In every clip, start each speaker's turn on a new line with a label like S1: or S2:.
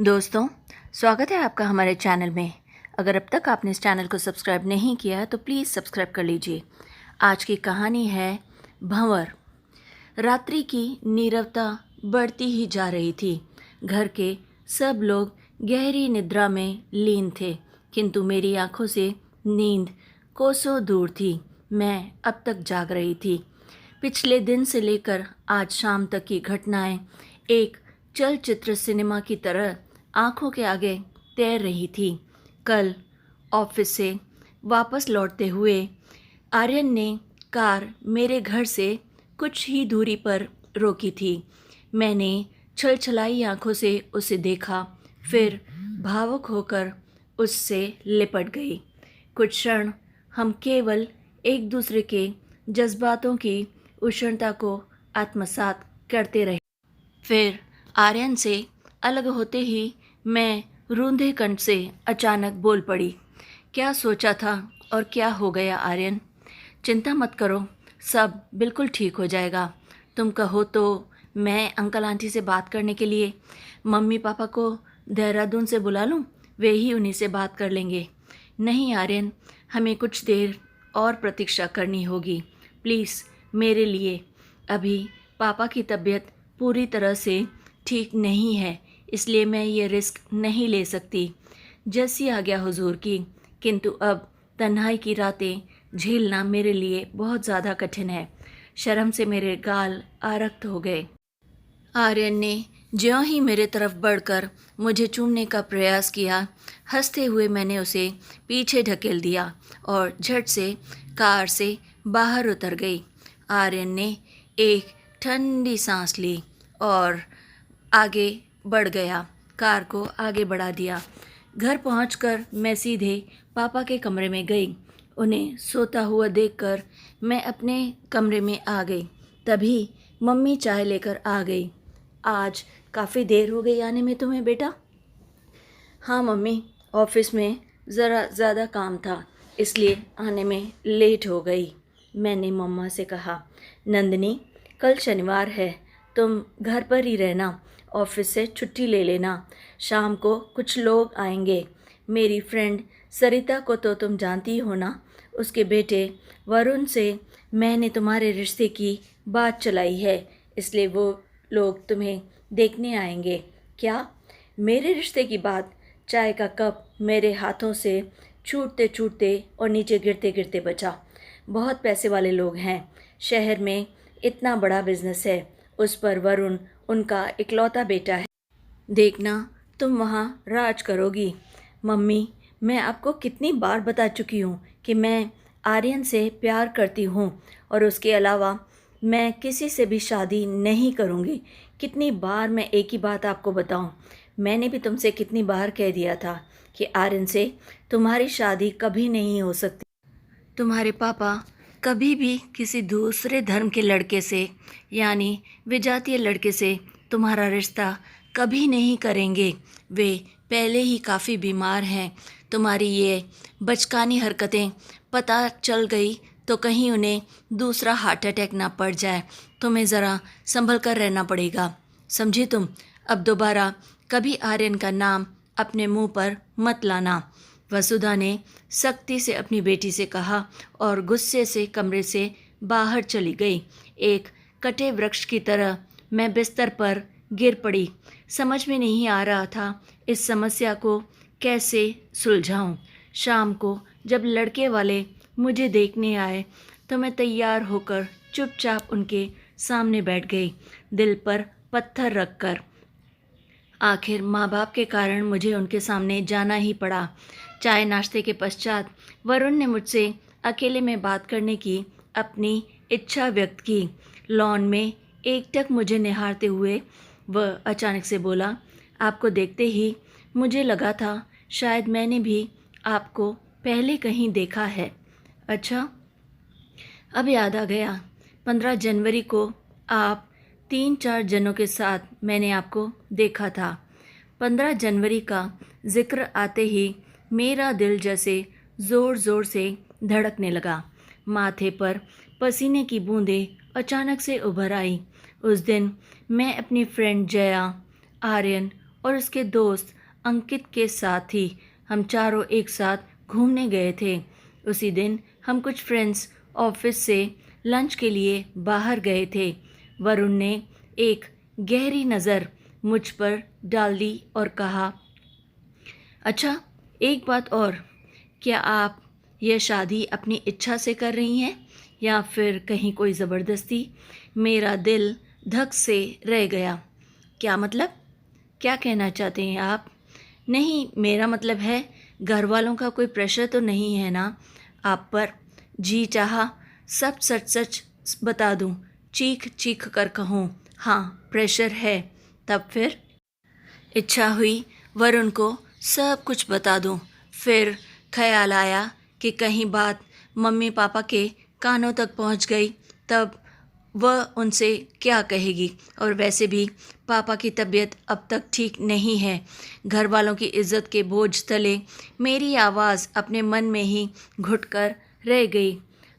S1: दोस्तों, स्वागत है आपका हमारे चैनल में। अगर अब तक आपने इस चैनल को सब्सक्राइब नहीं किया तो प्लीज़ सब्सक्राइब कर लीजिए। आज की कहानी है भंवर। रात्रि की नीरवता बढ़ती ही जा रही थी। घर के सब लोग गहरी निद्रा में लीन थे, किंतु मेरी आंखों से नींद कोसों दूर थी। मैं अब तक जाग रही थी। पिछले दिन से लेकर आज शाम तक की घटनाएं एक चलचित्र सिनेमा की तरह आंखों के आगे तैर रही थी। कल ऑफिस से वापस लौटते हुए आर्यन ने कार मेरे घर से कुछ ही दूरी पर रोकी थी। मैंने छलछलाई आंखों से उसे देखा, फिर भावुक होकर उससे लिपट गई। कुछ क्षण हम केवल एक दूसरे के जज्बातों की उष्णता को आत्मसात करते रहे। फिर आर्यन से अलग होते ही मैं रूंधे कंठ से अचानक बोल पड़ी। क्या सोचा था और क्या हो गया आर्यन? चिंता मत करो, सब बिल्कुल ठीक हो जाएगा। तुम कहो तो मैं अंकल आंटी से बात करने के लिए मम्मी पापा को देहरादून से बुला लूँ? वे ही उन्हीं से बात कर लेंगे। नहीं आर्यन, हमें कुछ देर और प्रतीक्षा करनी होगी। प्लीज़ मेरे लिए। अभी पापा की तबीयत पूरी तरह से ठीक नहीं है, इसलिए मैं ये रिस्क नहीं ले सकती। जैसी आज्ञा हुजूर की, किंतु अब तन्हाई की रातें झेलना मेरे लिए बहुत ज़्यादा कठिन है। शर्म से मेरे गाल आरक्त हो गए। आर्यन ने ज्यों ही मेरे तरफ बढ़कर मुझे चूमने का प्रयास किया, हंसते हुए मैंने उसे पीछे ढकेल दिया और झट से कार से बाहर उतर गई। आर्यन ने एक ठंडी सांस ली और आगे बढ़ गया। कार को आगे बढ़ा दिया। घर पहुंचकर मैं सीधे पापा के कमरे में गई। उन्हें सोता हुआ देखकर मैं अपने कमरे में आ गई। तभी मम्मी चाय लेकर आ गई। आज काफ़ी देर हो गई आने में तुम्हें बेटा? हाँ मम्मी, ऑफिस में ज़रा ज़्यादा काम था, इसलिए आने में लेट हो गई। मैंने मम्मा से कहा। नंदिनी, कल शनिवार है, तुम घर पर ही रहना, ऑफिस से छुट्टी ले लेना। शाम को कुछ लोग आएंगे। मेरी फ्रेंड सरिता को तो तुम जानती हो ना, उसके बेटे वरुण से मैंने तुम्हारे रिश्ते की बात चलाई है, इसलिए वो लोग तुम्हें देखने आएंगे। क्या? मेरे रिश्ते की बात? चाय का कप मेरे हाथों से छूटते छूटते और नीचे गिरते गिरते बचा। बहुत पैसे वाले लोग हैं, शहर में इतना बड़ा बिजनेस है, उस पर वरुण उनका इकलौता बेटा है। देखना तुम वहाँ राज करोगी। मम्मी, मैं आपको कितनी बार बता चुकी हूँ कि मैं आर्यन से प्यार करती हूँ और उसके अलावा मैं किसी से भी शादी नहीं करूँगी। कितनी बार मैं एक ही बात आपको बताऊँ? मैंने भी तुमसे कितनी बार कह दिया था कि आर्यन से तुम्हारी शादी कभी नहीं हो सकती। तुम्हारे पापा कभी भी किसी दूसरे धर्म के लड़के से, यानी विजातीय लड़के से तुम्हारा रिश्ता कभी नहीं करेंगे। वे पहले ही काफ़ी बीमार हैं। तुम्हारी ये बचकानी हरकतें पता चल गई तो कहीं उन्हें दूसरा हार्ट अटैक ना पड़ जाए। तुम्हें ज़रा संभल कर रहना पड़ेगा, समझी तुम? अब दोबारा कभी आर्यन का नाम अपने मुंह पर मत लाना। वसुधा ने सख्ती से अपनी बेटी से कहा और गुस्से से कमरे से बाहर चली गई। एक कटे वृक्ष की तरह मैं बिस्तर पर गिर पड़ी। समझ में नहीं आ रहा था इस समस्या को कैसे सुलझाऊं। शाम को जब लड़के वाले मुझे देखने आए तो मैं तैयार होकर चुपचाप उनके सामने बैठ गई, दिल पर पत्थर रखकर। आखिर माँ बाप के कारण मुझे उनके सामने जाना ही पड़ा। चाय नाश्ते के पश्चात वरुण ने मुझसे अकेले में बात करने की अपनी इच्छा व्यक्त की। लॉन में एकटक मुझे निहारते हुए वह अचानक से बोला, आपको देखते ही मुझे लगा था शायद मैंने भी आपको पहले कहीं देखा है। अच्छा, अब याद आ गया। 15 जनवरी को आप 3-4 जनों के साथ मैंने आपको देखा था। 15 जनवरी का जिक्र आते ही मेरा दिल जैसे ज़ोर ज़ोर से धड़कने लगा। माथे पर पसीने की बूंदें अचानक से उभर आई। उस दिन मैं अपनी फ्रेंड जया, आर्यन और उसके दोस्त अंकित के साथ ही हम चारों एक साथ घूमने गए थे। उसी दिन हम कुछ फ्रेंड्स ऑफिस से लंच के लिए बाहर गए थे। वरुण ने एक गहरी नज़र मुझ पर डाल दी और कहा, अच्छा एक बात और, क्या आप यह शादी अपनी इच्छा से कर रही हैं या फिर कहीं कोई ज़बरदस्ती? मेरा दिल धक से रह गया। क्या मतलब? क्या कहना चाहते हैं आप? नहीं, मेरा मतलब है घर वालों का कोई प्रेशर तो नहीं है ना आप पर? जी चाहा सब सच सच बता दूं, चीख चीख कर कहूँ, हाँ प्रेशर है। तब फिर इच्छा हुई वरुण को सब कुछ बता दूं। फिर ख्याल आया कि कहीं बात मम्मी पापा के कानों तक पहुंच गई, तब वह उनसे क्या कहेगी। और वैसे भी पापा की तबीयत अब तक ठीक नहीं है। घर वालों की इज्जत के बोझ तले मेरी आवाज़ अपने मन में ही घुटकर रह गई।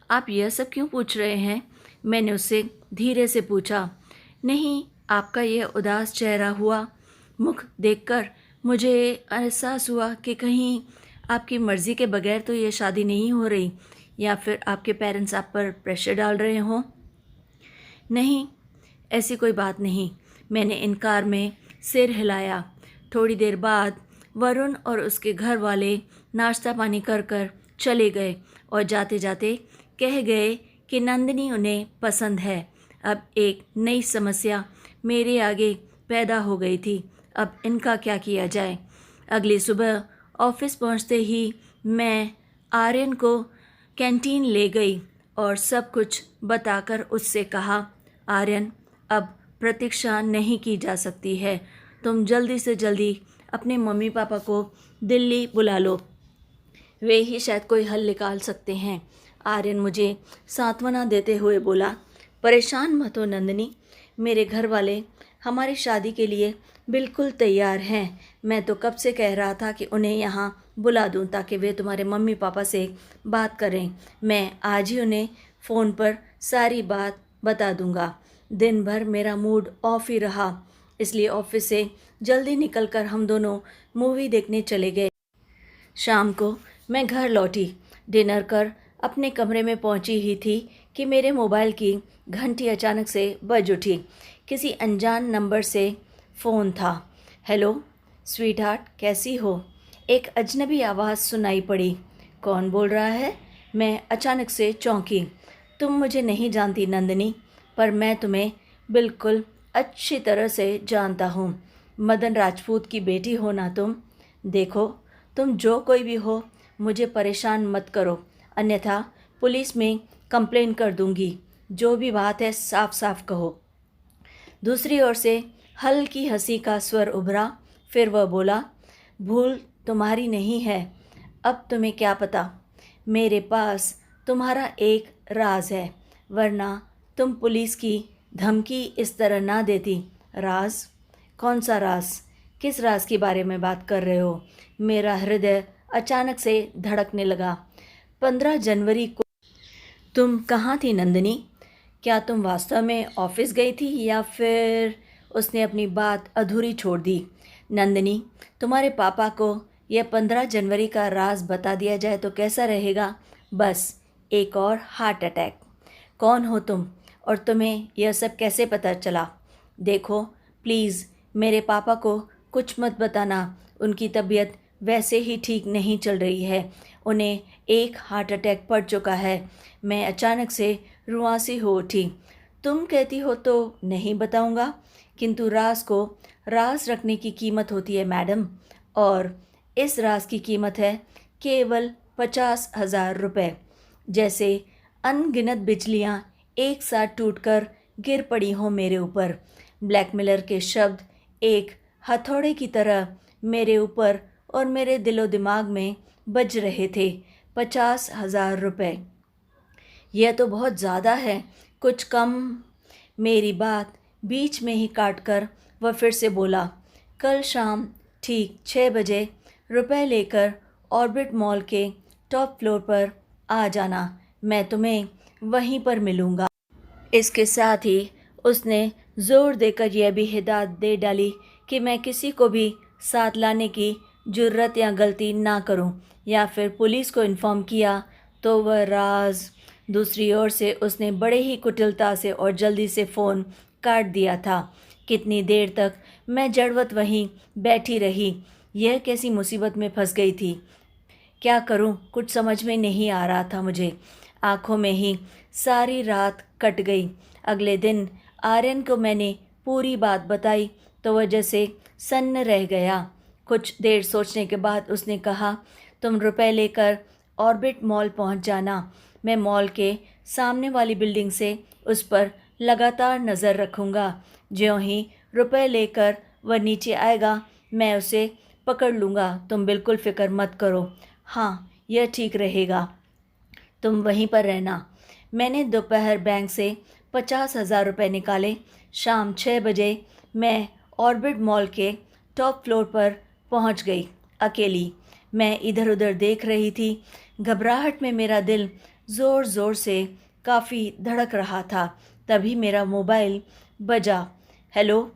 S1: आप यह सब क्यों पूछ रहे हैं? मैंने उससे धीरे से पूछा। नहीं, आपका यह उदास चेहरा हुआ मुख देखकर मुझे एहसास हुआ कि कहीं आपकी मर्ज़ी के बगैर तो ये शादी नहीं हो रही, या फिर आपके पेरेंट्स आप पर प्रेशर डाल रहे हों। नहीं, ऐसी कोई बात नहीं। मैंने इनकार में सिर हिलाया। थोड़ी देर बाद वरुण और उसके घर वाले नाश्ता पानी कर कर चले गए और जाते जाते कह गए कि नंदिनी उन्हें पसंद है। अब एक नई समस्या मेरे आगे पैदा हो गई थी। अब इनका क्या किया जाए? अगली सुबह ऑफिस पहुंचते ही मैं आर्यन को कैंटीन ले गई और सब कुछ बताकर उससे कहा, आर्यन, अब प्रतीक्षा नहीं की जा सकती है। तुम जल्दी से जल्दी अपने मम्मी पापा को दिल्ली बुला लो, वे ही शायद कोई हल निकाल सकते हैं। आर्यन मुझे सांत्वना देते हुए बोला, परेशान मत हो नंदिनी, मेरे घर वाले हमारी शादी के लिए बिल्कुल तैयार हैं। मैं तो कब से कह रहा था कि उन्हें यहाँ बुला दूँ ताकि वे तुम्हारे मम्मी पापा से बात करें। मैं आज ही उन्हें फ़ोन पर सारी बात बता दूँगा। दिन भर मेरा मूड ऑफ ही रहा, इसलिए ऑफिस से जल्दी निकलकर हम दोनों मूवी देखने चले गए। शाम को मैं घर लौटी। डिनर कर अपने कमरे में पहुंची ही थी कि मेरे मोबाइल की घंटी अचानक से बज उठी। किसी अनजान नंबर से फ़ोन था। हेलो स्वीटहार्ट, कैसी हो? एक अजनबी आवाज़ सुनाई पड़ी। कौन बोल रहा है? मैं अचानक से चौंकी। तुम मुझे नहीं जानती नंदिनी, पर मैं तुम्हें बिल्कुल अच्छी तरह से जानता हूँ। मदन राजपूत की बेटी हो ना तुम? देखो, तुम जो कोई भी हो, मुझे परेशान मत करो, अन्यथा पुलिस में कंप्लेन कर दूंगी। जो भी बात है साफ साफ कहो। दूसरी ओर से हल्की हंसी का स्वर उभरा। फिर वह बोला, भूल तुम्हारी नहीं है। अब तुम्हें क्या पता, मेरे पास तुम्हारा एक राज है, वरना तुम पुलिस की धमकी इस तरह ना देती। राज? कौन सा राज? किस राज के बारे में बात कर रहे हो? मेरा हृदय अचानक से धड़कने लगा। 15 जनवरी को तुम कहाँ थी नंदिनी? क्या तुम वास्तव में ऑफिस गई थी या फिर? उसने अपनी बात अधूरी छोड़ दी। नंदिनी, तुम्हारे पापा को यह 15 जनवरी का राज बता दिया जाए तो कैसा रहेगा? बस एक और हार्ट अटैक। कौन हो तुम और तुम्हें यह सब कैसे पता चला? देखो प्लीज़, मेरे पापा को कुछ मत बताना। उनकी तबीयत वैसे ही ठीक नहीं चल रही है। उन्हें एक हार्ट अटैक पड़ चुका है। मैं अचानक से रुआंसी हो उठी। तुम कहती हो तो नहीं बताऊंगा, किंतु राज को राज रखने की कीमत होती है मैडम, और इस राज की कीमत है केवल 50,000 रुपये। जैसे अनगिनत बिजलियां एक साथ टूटकर गिर पड़ी हों मेरे ऊपर। ब्लैकमेलर के शब्द एक हथौड़े की तरह मेरे ऊपर और मेरे दिलो दिमाग में बज रहे थे। 50,000 रुपये, यह तो बहुत ज़्यादा है, कुछ कम? मेरी बात बीच में ही काटकर वह फिर से बोला, कल शाम ठीक 6 बजे रुपए लेकर ऑर्बिट मॉल के टॉप फ्लोर पर आ जाना। मैं तुम्हें वहीं पर मिलूँगा। इसके साथ ही उसने ज़ोर देकर यह भी हिदायत दे डाली कि मैं किसी को भी साथ लाने की जुर्रत या गलती ना करूं, या फिर पुलिस को इन्फॉर्म किया तो वह राज। दूसरी ओर से उसने बड़े ही कुटिलता से और जल्दी से फ़ोन काट दिया था। कितनी देर तक मैं जड़वत वहीं बैठी रही। यह कैसी मुसीबत में फंस गई थी। क्या करूं, कुछ समझ में नहीं आ रहा था मुझे। आंखों में ही सारी रात कट गई। अगले दिन आर्यन को मैंने पूरी बात बताई तो वह जैसे सन्न रह गया। कुछ देर सोचने के बाद उसने कहा, तुम रुपए लेकर ऑर्बिट मॉल पहुंच जाना। मैं मॉल के सामने वाली बिल्डिंग से उस पर लगातार नज़र रखूँगा। ज्यों ही रुपए लेकर वह नीचे आएगा मैं उसे पकड़ लूँगा। तुम बिल्कुल फ़िक्र मत करो। हाँ, यह ठीक रहेगा, तुम वहीं पर रहना। मैंने दोपहर बैंक से 50,000 रुपये निकाले। शाम 6 बजे मैं ऑर्बिट मॉल के टॉप फ्लोर पर पहुंच गई। अकेली मैं इधर उधर देख रही थी। घबराहट में मेरा दिल ज़ोर ज़ोर से काफ़ी धड़क रहा था। तभी मेरा मोबाइल बजा। हेलो,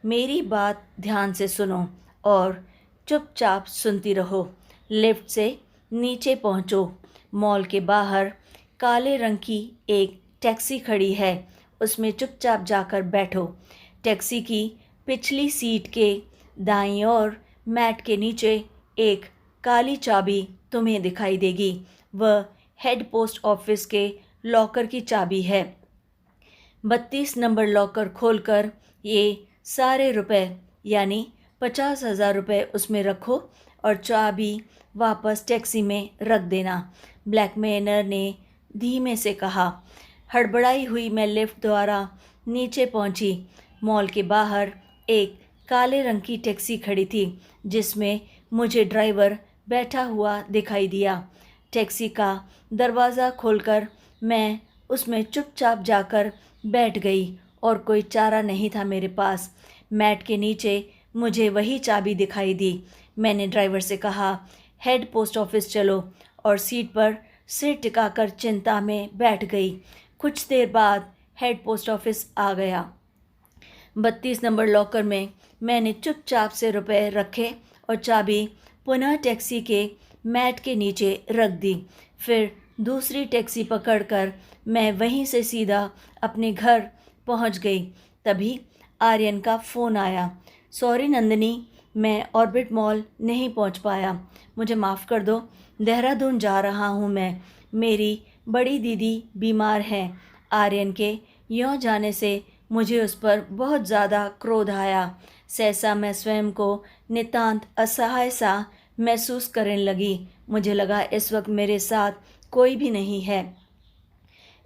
S1: मेरी बात ध्यान से सुनो और चुपचाप सुनती रहो। लिफ्ट से नीचे पहुंचो। मॉल के बाहर काले रंग की एक टैक्सी खड़ी है, उसमें चुपचाप जाकर बैठो। टैक्सी की पिछली सीट के दाईं ओर मैट के नीचे एक काली चाबी तुम्हें दिखाई देगी। वह हेड पोस्ट ऑफिस के लॉकर की चाबी है। 32 नंबर लॉकर खोलकर ये सारे रुपए यानी 50,000 रुपये उसमें रखो और चाबी वापस टैक्सी में रख देना, ब्लैकमेलर ने धीमे से कहा। हड़बड़ाई हुई मैं लिफ्ट द्वारा नीचे पहुंची। मॉल के बाहर एक काले रंग की टैक्सी खड़ी थी जिसमें मुझे ड्राइवर बैठा हुआ दिखाई दिया। टैक्सी का दरवाज़ा खोलकर मैं उसमें चुपचाप जाकर बैठ गई और कोई चारा नहीं था मेरे पास। मैट के नीचे मुझे वही चाबी दिखाई दी। मैंने ड्राइवर से कहा, हेड पोस्ट ऑफिस चलो, और सीट पर सिर टिकाकर चिंता में बैठ गई। कुछ देर बाद हेड पोस्ट ऑफिस आ गया। 32 नंबर लॉकर में मैंने चुपचाप से रुपए रखे और चाबी पुनः टैक्सी के मैट के नीचे रख दी। फिर दूसरी टैक्सी पकड़कर मैं वहीं से सीधा अपने घर पहुंच गई। तभी आर्यन का फ़ोन आया। सॉरी नंदिनी, मैं ऑर्बिट मॉल नहीं पहुंच पाया, मुझे माफ़ कर दो। देहरादून जा रहा हूं मैं, मेरी बड़ी दीदी बीमार है। आर्यन के यूँ जाने से मुझे उस पर बहुत ज़्यादा क्रोध आया। सहसा मैं स्वयं को नितांत असहाय सा महसूस करने लगी। मुझे लगा इस वक्त मेरे साथ कोई भी नहीं है।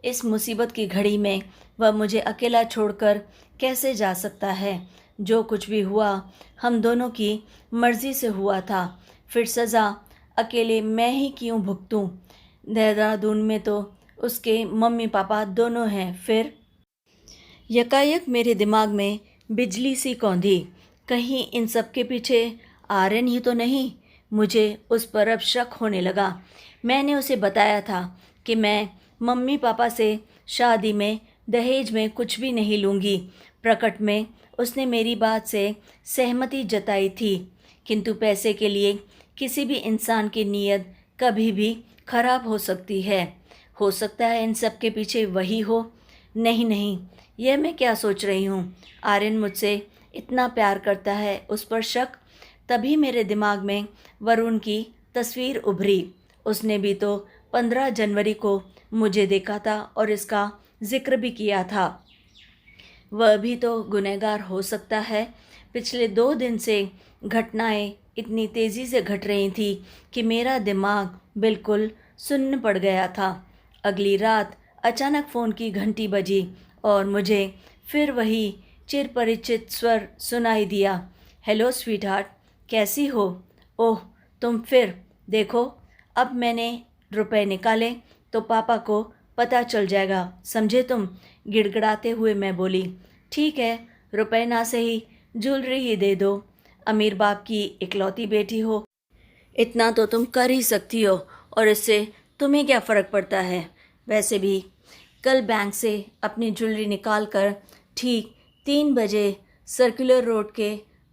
S1: इस मुसीबत की घड़ी में वह मुझे अकेला छोड़कर कैसे जा सकता है। जो कुछ भी हुआ हम दोनों की मर्ज़ी से हुआ था, फिर सज़ा अकेले मैं ही क्यों भुगतूं। देहरादून में तो उसके मम्मी पापा दोनों हैं। फिर यकायक मेरे दिमाग में बिजली सी कौंधी। कहीं इन सब के पीछे आर्यन ही तो नहीं। मुझे उस पर अब शक होने लगा। मैंने उसे बताया था कि मैं मम्मी पापा से शादी में दहेज में कुछ भी नहीं लूँगी। प्रकट में उसने मेरी बात से सहमति जताई थी, किंतु पैसे के लिए किसी भी इंसान की नीयत कभी भी खराब हो सकती है। हो सकता है इन सब के पीछे वही हो। नहीं नहीं, यह मैं क्या सोच रही हूँ। आर्यन मुझसे इतना प्यार करता है, उस पर शक। तभी मेरे दिमाग में वरुण की तस्वीर उभरी। उसने भी तो 15 जनवरी को मुझे देखा था और इसका जिक्र भी किया था। वह भी तो गुनहगार हो सकता है। पिछले 2 दिन से घटनाएं इतनी तेज़ी से घट रही थी कि मेरा दिमाग बिल्कुल सुन्न पड़ गया था। अगली रात अचानक फ़ोन की घंटी बजी और मुझे फिर वही चिरपरिचित स्वर सुनाई दिया। हेलो स्वीटहार्ट, कैसी हो? ओह, तुम फिर। देखो, अब मैंने रुपए निकाले तो पापा को पता चल जाएगा, समझे तुम? गिड़गिड़ाते हुए मैं बोली। ठीक है, रुपए ना सही ज्वेलरी ही दे दो। अमीर बाप की इकलौती बेटी हो, इतना तो तुम कर ही सकती हो, और इससे तुम्हें क्या फ़र्क पड़ता है? वैसे भी कल बैंक से अपनी ज्वेलरी निकाल कर ठीक 3 बजे सर्कुलर रोड के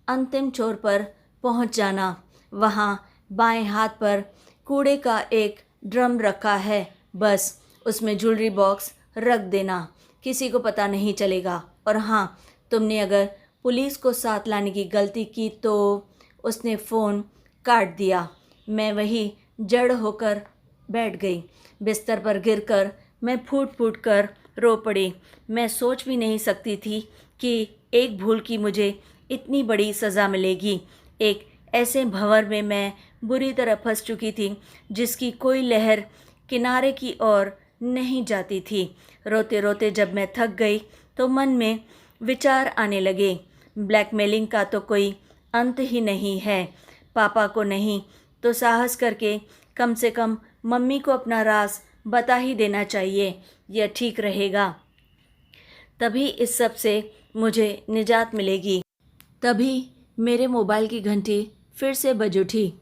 S1: अंतिम छोर पर पहुंच जाना। वहां बाएं हाथ पर कूड़े का एक ड्रम रखा है, बस उसमें ज्वेलरी बॉक्स रख देना, किसी को पता नहीं चलेगा। और हाँ, तुमने अगर पुलिस को साथ लाने की गलती की तो। उसने फ़ोन काट दिया। मैं वही जड़ होकर बैठ गई। बिस्तर पर गिरकर मैं फूट फूट कर रो पड़ी। मैं सोच भी नहीं सकती थी कि एक भूल की मुझे इतनी बड़ी सज़ा मिलेगी। एक ऐसे भंवर में मैं बुरी तरह फंस चुकी थी जिसकी कोई लहर किनारे की ओर नहीं जाती थी। रोते रोते जब मैं थक गई तो मन में विचार आने लगे। ब्लैकमेलिंग का तो कोई अंत ही नहीं है। पापा को नहीं तो साहस करके कम से कम मम्मी को अपना राज बता ही देना चाहिए। यह ठीक रहेगा, तभी इस सब से मुझे निजात मिलेगी। तभी मेरे मोबाइल की घंटी फिर से बज उठी।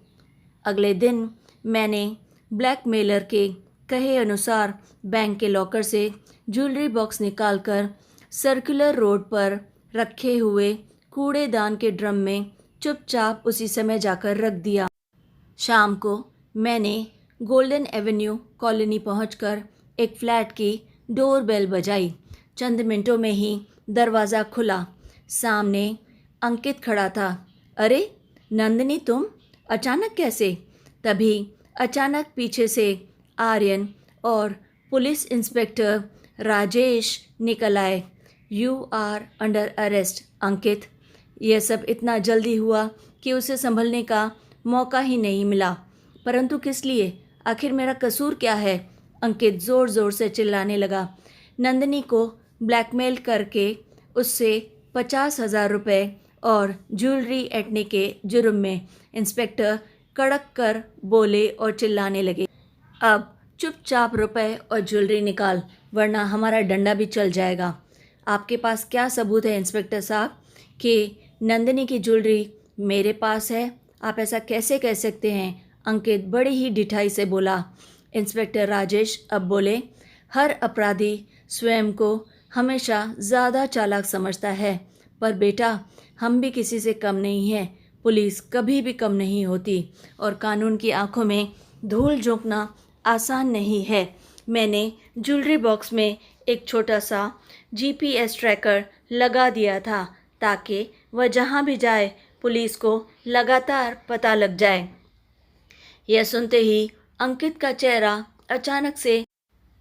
S1: अगले दिन मैंने ब्लैकमेलर के कहे अनुसार बैंक के लॉकर से ज्वेलरी बॉक्स निकालकर सर्कुलर रोड पर रखे हुए कूड़ेदान के ड्रम में चुपचाप उसी समय जाकर रख दिया। शाम को मैंने गोल्डन एवेन्यू कॉलोनी पहुंचकर एक फ्लैट की डोरबेल बजाई। चंद मिनटों में ही दरवाज़ा खुला। सामने अंकित खड़ा था। अरे नंदिनी, तुम अचानक कैसे? तभी अचानक पीछे से आर्यन और पुलिस इंस्पेक्टर राजेश निकल आए। यू आर अंडर अरेस्ट अंकित। यह सब इतना जल्दी हुआ कि उसे संभलने का मौका ही नहीं मिला। परंतु किस लिए? आखिर मेरा कसूर क्या है? अंकित ज़ोर ज़ोर से चिल्लाने लगा। नंदिनी को ब्लैकमेल करके उससे 50,000 रुपये और ज्वेलरी ऐंठने के जुर्म में। इंस्पेक्टर कड़क कर बोले और चिल्लाने लगे। अब चुपचाप रुपए और ज्वेलरी निकाल, वरना हमारा डंडा भी चल जाएगा। आपके पास क्या सबूत है इंस्पेक्टर साहब कि नंदिनी की ज्वेलरी मेरे पास है? आप ऐसा कैसे कह सकते हैं? अंकित बड़ी ही ढिठाई से बोला। इंस्पेक्टर राजेश अब बोले, हर अपराधी स्वयं को हमेशा ज़्यादा चालाक समझता है, पर बेटा हम भी किसी से कम नहीं हैं। पुलिस कभी भी कम नहीं होती और कानून की आंखों में धूल झोंकना आसान नहीं है। मैंने ज्वेलरी बॉक्स में एक छोटा सा GPS ट्रैकर लगा दिया था ताकि वह जहाँ भी जाए पुलिस को लगातार पता लग जाए। यह सुनते ही अंकित का चेहरा अचानक से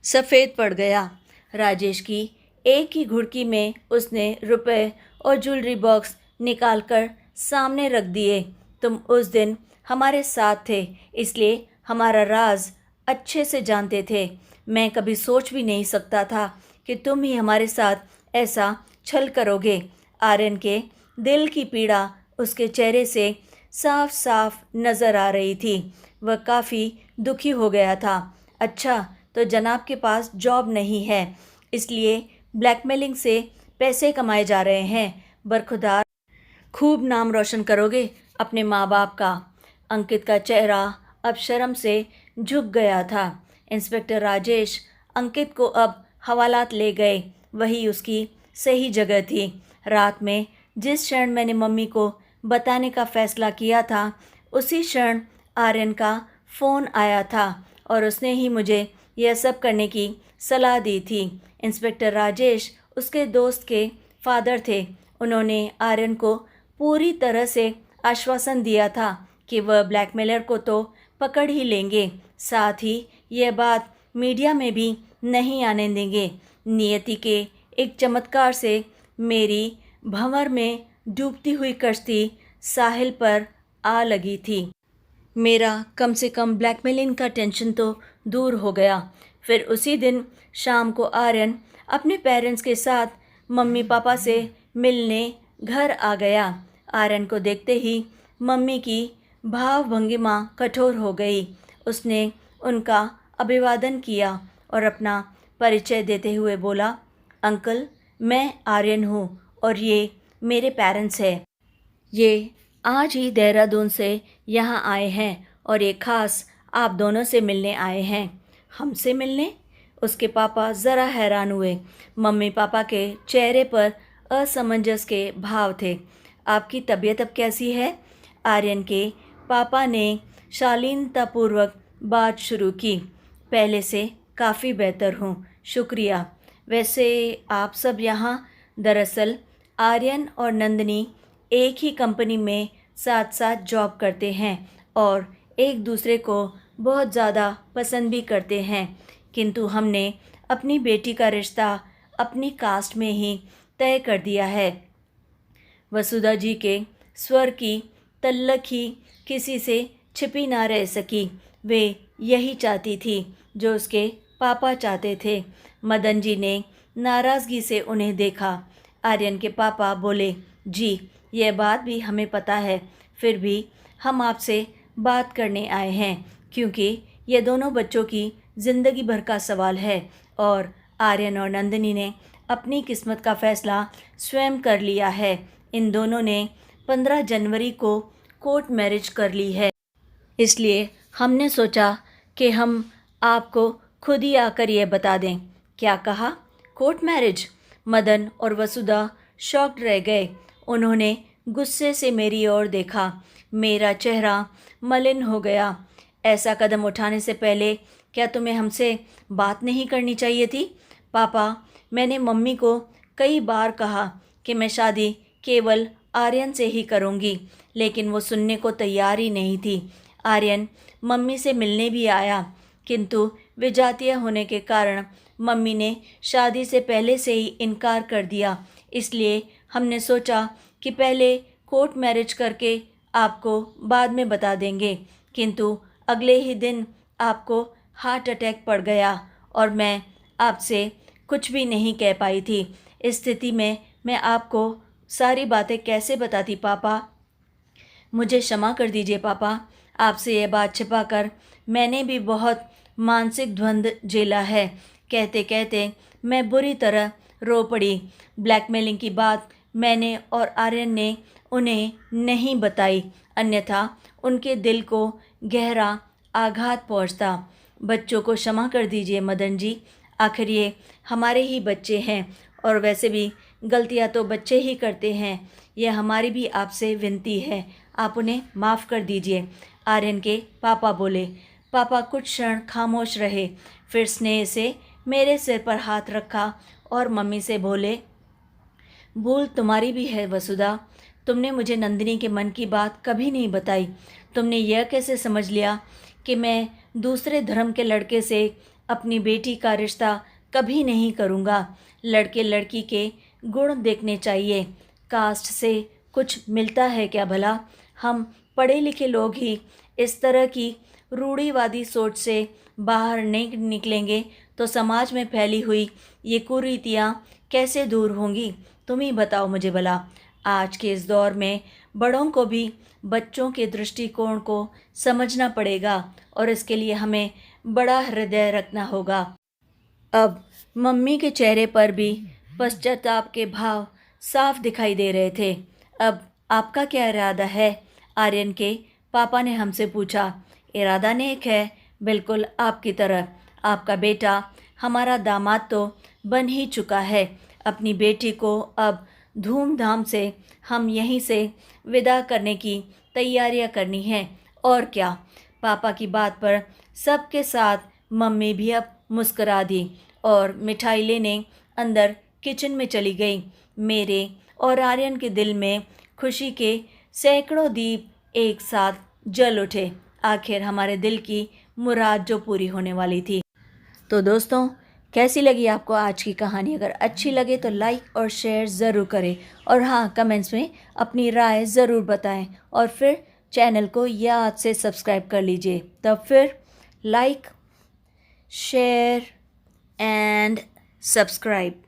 S1: सफ़ेद पड़ गया। राजेश की एक ही घुड़की में उसने रुपए और ज्वेलरी बॉक्स निकालकर सामने रख दिए। तुम उस दिन हमारे साथ थे, इसलिए हमारा राज अच्छे से जानते थे। मैं कभी सोच भी नहीं सकता था कि तुम ही हमारे साथ ऐसा छल करोगे। आर्यन के दिल की पीड़ा उसके चेहरे से साफ साफ नज़र आ रही थी। वह काफ़ी दुखी हो गया था। अच्छा, तो जनाब के पास जॉब नहीं है, इसलिए ब्लैकमेलिंग से पैसे कमाए जा रहे हैं। बरखुदार खूब नाम रोशन करोगे अपने माँ बाप का। अंकित का चेहरा अब शर्म से झुक गया था। इंस्पेक्टर राजेश अंकित को अब हवालात ले गए। वही उसकी सही जगह थी। रात में जिस क्षण मैंने मम्मी को बताने का फ़ैसला किया था, उसी क्षण आर्यन का फ़ोन आया था और उसने ही मुझे यह सब करने की सलाह दी थी। इंस्पेक्टर राजेश उसके दोस्त के फादर थे। उन्होंने आर्यन को पूरी तरह से आश्वासन दिया था कि वह ब्लैकमेलर को तो पकड़ ही लेंगे, साथ ही यह बात मीडिया में भी नहीं आने देंगे। नियति के एक चमत्कार से मेरी भंवर में डूबती हुई कश्ती साहिल पर आ लगी थी। मेरा कम से कम ब्लैकमेलिंग का टेंशन तो दूर हो गया। फिर उसी दिन शाम को आर्यन अपने पेरेंट्स के साथ मम्मी पापा से मिलने घर आ गया। आर्यन को देखते ही मम्मी की भाव भंगिमा कठोर हो गई। उसने उनका अभिवादन किया और अपना परिचय देते हुए बोला, अंकल, मैं आर्यन हूँ और ये मेरे पेरेंट्स हैं। ये आज ही देहरादून से यहाँ आए हैं और ये खास आप दोनों से मिलने आए हैं। हमसे मिलने? उसके पापा ज़रा हैरान हुए। मम्मी पापा के चेहरे पर असमंजस के भाव थे। आपकी तबीयत अब कैसी है? आर्यन के पापा ने शालीनतापूर्वक बात शुरू की। पहले से काफ़ी बेहतर हूँ, शुक्रिया। वैसे आप सब यहाँ? दरअसल आर्यन और नंदिनी एक ही कंपनी में साथ साथ जॉब करते हैं और एक दूसरे को बहुत ज़्यादा पसंद भी करते हैं, किंतु हमने अपनी बेटी का रिश्ता अपनी कास्ट में ही तय कर दिया है। वसुधा जी के स्वर की तल्लख ही किसी से छिपी ना रह सकी। वे यही चाहती थी जो उसके पापा चाहते थे। मदन जी ने नाराज़गी से उन्हें देखा। आर्यन के पापा बोले, जी यह बात भी हमें पता है, फिर भी हम आपसे बात करने आए हैं क्योंकि ये दोनों बच्चों की ज़िंदगी भर का सवाल है और आर्यन और नंदिनी ने अपनी किस्मत का फ़ैसला स्वयं कर लिया है। इन दोनों ने 15 जनवरी को कोर्ट मैरिज कर ली है, इसलिए हमने सोचा कि हम आपको खुद ही आकर ये बता दें। क्या कहा? Court marriage? मदन और वसुधा शॉक्ड रह गए। उन्होंने गुस्से से मेरी ओर देखा। मेरा चेहरा मलिन हो गया। ऐसा कदम उठाने से पहले क्या तुम्हें हमसे बात नहीं करनी चाहिए थी? पापा, मैंने मम्मी को कई बार कहा कि मैं शादी केवल आर्यन से ही करूँगी, लेकिन वो सुनने को तैयार ही नहीं थी। आर्यन मम्मी से मिलने भी आया, किंतु विजातीय होने के कारण मम्मी ने शादी से पहले से ही इनकार कर दिया। इसलिए हमने सोचा कि पहले कोर्ट मैरिज करके आपको बाद में बता देंगे, किंतु अगले ही दिन आपको हार्ट अटैक पड़ गया और मैं आपसे कुछ भी नहीं कह पाई थी। इस स्थिति में मैं आपको सारी बातें कैसे बताती पापा? मुझे क्षमा कर दीजिए पापा, आपसे यह बात छिपाकर मैंने भी बहुत मानसिक द्वंद्व झेला है। कहते कहते मैं बुरी तरह रो पड़ी। ब्लैकमेलिंग की बात मैंने और आर्यन ने उन्हें नहीं बताई, अन्यथा उनके दिल को गहरा आघात पहुंचता। बच्चों को क्षमा कर दीजिए मदन जी, आखिर ये हमारे ही बच्चे हैं और वैसे भी गलतियां तो बच्चे ही करते हैं। यह हमारी भी आपसे विनती है, आप उन्हें माफ़ कर दीजिए। आर्यन के पापा बोले। पापा कुछ क्षण खामोश रहे, फिर स्नेह से मेरे सिर पर हाथ रखा और मम्मी से बोले, भूल तुम्हारी भी है वसुधा, तुमने मुझे नंदिनी के मन की बात कभी नहीं बताई। तुमने यह कैसे समझ लिया कि मैं दूसरे धर्म के लड़के से अपनी बेटी का रिश्ता कभी नहीं करूँगा? लड़के लड़की के गुण देखने चाहिए, कास्ट से कुछ मिलता है क्या भला? हम पढ़े लिखे लोग ही इस तरह की रूढ़िवादी सोच से बाहर नहीं निकलेंगे तो समाज में फैली हुई ये कुरीतियाँ कैसे दूर होंगी? तुम ही बताओ मुझे भला। आज के इस दौर में बड़ों को भी बच्चों के दृष्टिकोण को समझना पड़ेगा और इसके लिए हमें बड़ा हृदय रखना होगा। अब मम्मी के चेहरे पर भी पश्चाताप के भाव साफ दिखाई दे रहे थे। अब आपका क्या इरादा है? आर्यन के पापा ने हमसे पूछा। इरादा नेक है, बिल्कुल आपकी तरह। आपका बेटा हमारा दामाद तो बन ही चुका है। अपनी बेटी को अब धूमधाम से हम यहीं से विदा करने की तैयारियां करनी है। और क्या? पापा की बात पर सबके साथ मम्मी भी अब मुस्करा दी और मिठाई लेने अंदर किचन में चली गई। मेरे और आर्यन के दिल में खुशी के सैकड़ों दीप एक साथ जल उठे। आखिर हमारे दिल की मुराद जो पूरी होने वाली थी। तो दोस्तों, कैसी लगी आपको आज की कहानी? अगर अच्छी लगे तो लाइक और शेयर ज़रूर करें और हाँ, कमेंट्स में अपनी राय ज़रूर बताएं और फिर चैनल को याद से सब्सक्राइब कर लीजिए। तब फिर लाइक, शेयर एंड सब्सक्राइब।